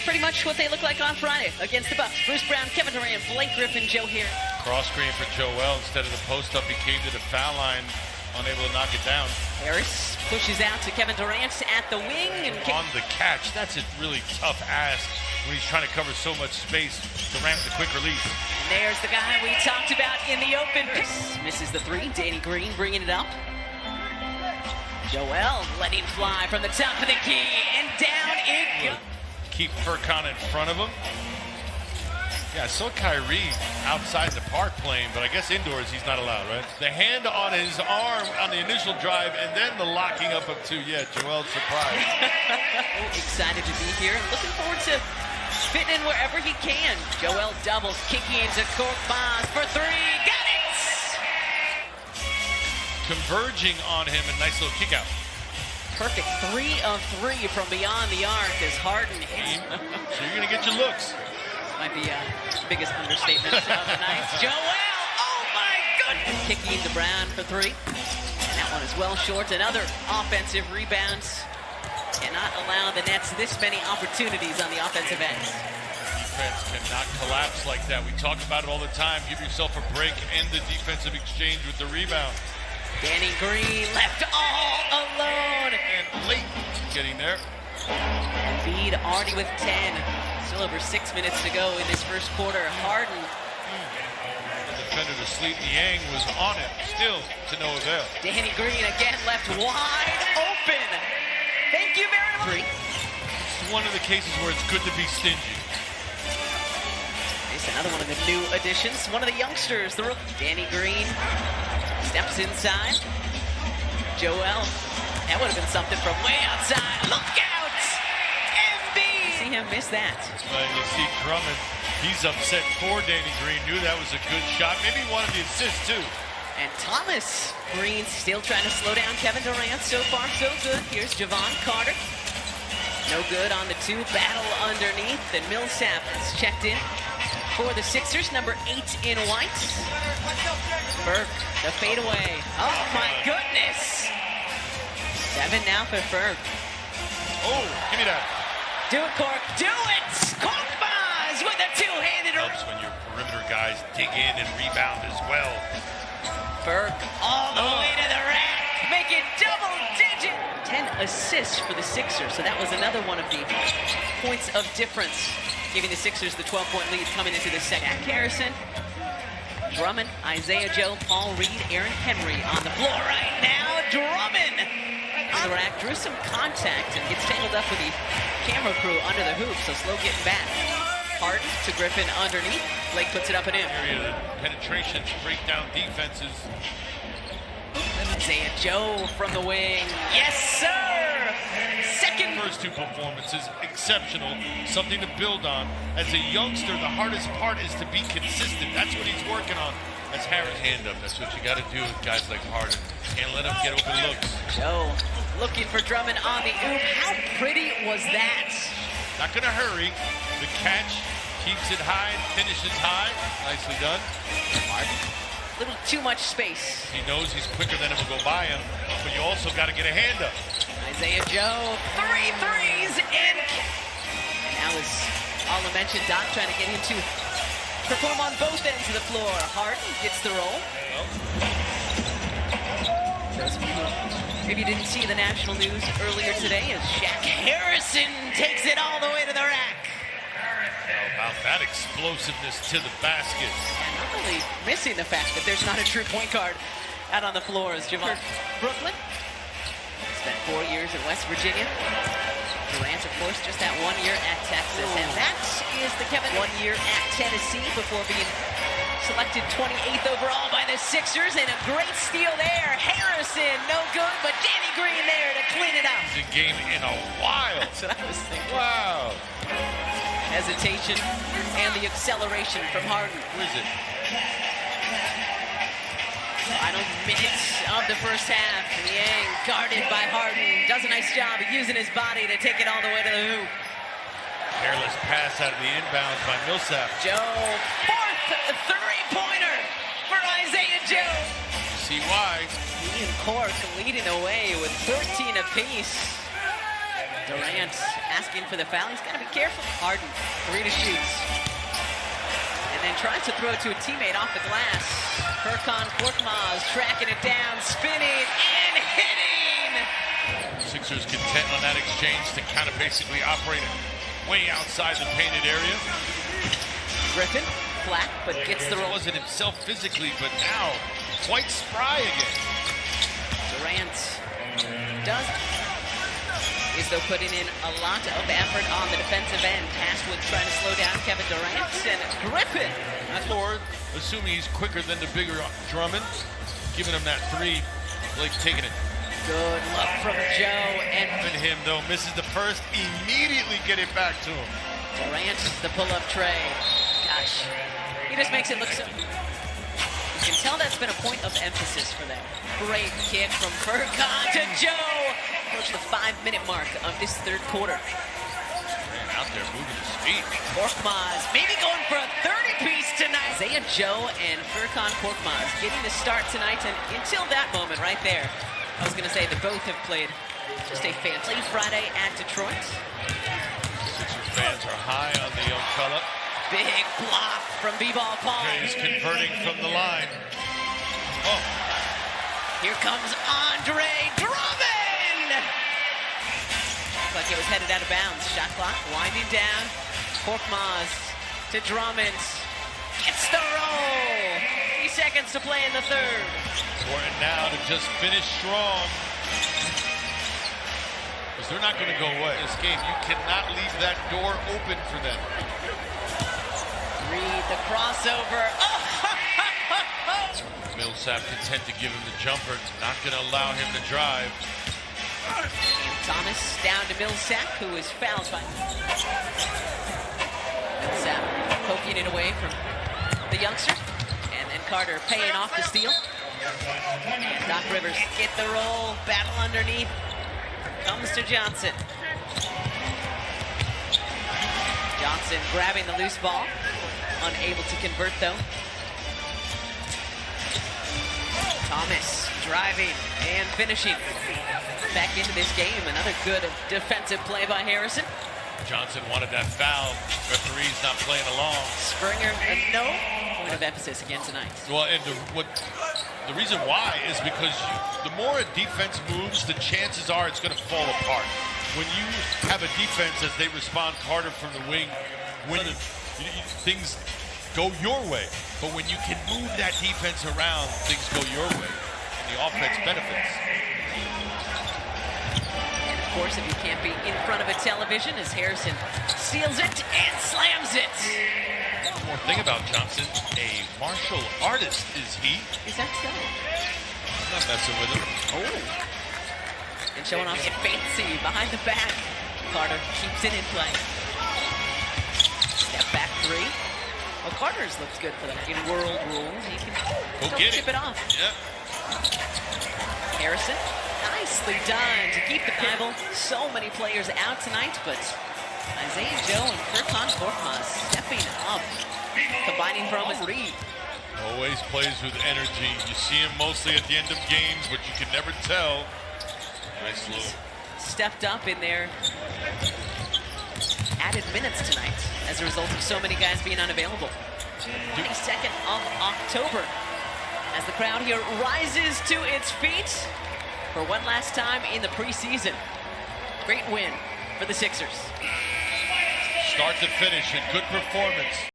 pretty much what they look like on Friday against the Bucks. Bruce Brown, Kevin Durant, Blake Griffin, Joe Harris. Cross screen for Joel instead of the post up. He came to the foul line, unable to knock it down. Harris pushes out to Kevin Durant at the wing. And on the catch, that's a really tough ask when he's trying to cover so much space. Durant the quick release. And there's the guy we talked about in the open. Misses the three. Danny Green bringing it up. Joel letting fly from the top of the key, and down it goes. Keep Furkan in front of him. Yeah, I saw Kyrie outside the park playing, but I guess indoors he's not allowed, right? The hand on his arm on the initial drive, and then the locking up of two. Yeah, Joel's surprised. Excited to be here, looking forward to fitting in wherever he can. Joel doubles, kicking into Korkmaz for three. Got it! Converging on him, a nice little kick out. Perfect 3 of 3 from beyond the arc as Harden hits. So you're going to get your looks. Might be biggest understatement of the night. Joel! Oh my goodness! Kicking to Brown for 3. And that one is well short. Another offensive rebound. Cannot allow the Nets this many opportunities on the offensive end. Defense cannot collapse like that. We talk about it all the time. Give yourself a break, end the defensive exchange with the rebound. Danny Green left all alone. And late getting there. Embiid already with 10. Still over 6 minutes to go in this first quarter. Harden. The defender to Sleep Niang was on it, still to no avail. Danny Green again left wide open. Thank you very much. It's one of the cases where it's good to be stingy. It's another one of the new additions. One of the youngsters, the rookie. Danny Green steps inside. Joel. That would have been something from way outside. Look out! Embiid! See him miss that. You see Drummond, he's upset for Danny Green. Knew that was a good shot. Maybe he wanted the assist too. And Thomas Green still trying to slow down Kevin Durant. So far, so good. Here's Javon Carter. No good on the 2. Battle underneath. And Millsap is checked in for the Sixers, number 8 in white. Burke, the fadeaway. Oh my goodness! 7 now for Ferg. Oh, give me that. Do it, Cork. Do it! Korkmaz with a two-handed. Helps when your perimeter guys dig in and rebound as well. Ferg all the way to the rack. Make it double-digit. 10 assists for the Sixers. So that was another one of the points of difference, giving the Sixers the 12-point lead coming into the second. Harrison, Drummond, Isaiah Joe, Paul Reed, Aaron Henry on the floor right now. Drummond! The rack drew some contact and gets tangled up with the camera crew under the hoop, so slow getting back. Harden to Griffin underneath. Blake puts it up and in. Area penetration, break down defenses. Isaiah Joe from the wing. Yes, sir! Second. First 2 performances, exceptional. Something to build on. As a youngster, the hardest part is to be consistent. That's what he's working on. That's Harris' hand up. That's what you got to do with guys like Harden. Can't let him get open looks. Joe looking for Drummond on the oop. How pretty was that? Not going to hurry. The catch keeps it high, finishes high. Nicely done. Harden. A little too much space. He knows he's quicker than him will go by him, but you also got to get a hand up. Isaiah Joe, 3 threes, and now as Alla mentioned, Doc trying to get him to perform on both ends of the floor. Harden gets the roll. Those of you who maybe didn't see the national news earlier today, as Shaq Harrison takes it all the way to the rack. How about that explosiveness to the basket? And not only missing the fact that there's not a true point guard out on the floor as Javon. Brooklyn spent 4 years in West Virginia. Durant, of course, just that 1 year at Texas. And that is the Kevin 1 year at Tennessee before being selected 28th overall by the Sixers. And a great steal there. Harrison, no good, but Danny Green there to clean it up. The game in a while. That's what I was thinking. Wow. Hesitation and the acceleration from Harden. Who is it? Final minutes of the first half. Niang guarded by Harden. Does a nice job of using his body to take it all the way to the hoop. Careless pass out of the inbounds by Millsap. Joe, 4th three-pointer for Isaiah Joe. See why? He and Cork leading away with 13 apiece. Durant asking for the foul. He's got to be careful. Harden, 3 to shoot. And then tries to throw to a teammate off the glass. Furkan Korkmaz tracking it down, spinning, and hitting! Sixers content on that exchange to kind of basically operate way outside the painted area. Griffin, flat, but gets the roll. Wasn't himself physically, but now quite spry again. Durant is though putting in a lot of effort on the defensive end. Ashwood trying to slow down Kevin Durant, and Griffin. That's forward, assuming he's quicker than the bigger Drummond, giving him that 3. Blake taking it. Good look from Joe, and him though misses the first, immediately get it back to him. Durant, the pull-up tray. Gosh, he just makes it look so. You can tell that's been a point of emphasis for them. Great kick from Furkan to Joe. Approach the 5-minute mark of this third quarter. Man, out there moving his feet. Korkmaz maybe going for a 30-piece tonight. Isaiah Joe and Furkan Korkmaz getting the start tonight, and until that moment right there, I was going to say that both have played just a fantastic Friday at Detroit. Sixers fans are high on the young fella. Big block from B-Ball Paul. He's converting from the line. Oh. Here comes Andre Drummond! Looks like it was headed out of bounds. Shot clock winding down. Korkmaz to Drummond. Gets the roll! 3 seconds to play in the third. Important now to just finish strong. Because they're not going to go away. This game, you cannot leave that door open for them. Reed, the crossover. Oh! Millsap content to give him the jumper. Not going to allow him to drive. And Thomas down to Millsap, who is fouled by Millsap, poking it away from the youngster. And then Carter paying off the steal. And Doc Rivers get the roll, battle underneath. Comes to Johnson. Johnson grabbing the loose ball. Unable to convert though. Thomas driving and finishing. Back into this game. Another good defensive play by Harrison. Johnson wanted that foul. Referee's not playing along. Springer, no point of emphasis again tonight. Well, and the reason why is because the more a defense moves, the chances are it's going to fall apart. When you have a defense as they respond harder from the wing, when things go your way. But when you can move that defense around, things go your way, and the offense benefits. And of course, if you can't be in front of a television, as Harrison steals it and slams it. One more thing about Johnson, a martial artist is he. Is that so? I'm not messing with him. Oh. And showing off some fancy behind the back. Carter keeps it in play. Step back 3. Well, Carter's looks good for them. In world rules, he can chip it off. Yep. Harrison, nicely done to keep the Bible. So many players out tonight, but Isaiah Joe and Furkan Korkmaz stepping up, combining from his Reed. Always plays with energy. You see him mostly at the end of games, but you can never tell. Nice little. Stepped up in their added minutes tonight as a result of so many guys being unavailable. 22nd of October as the crowd here rises to its feet for one last time in the preseason. Great win for the Sixers. Start to finish, a good performance.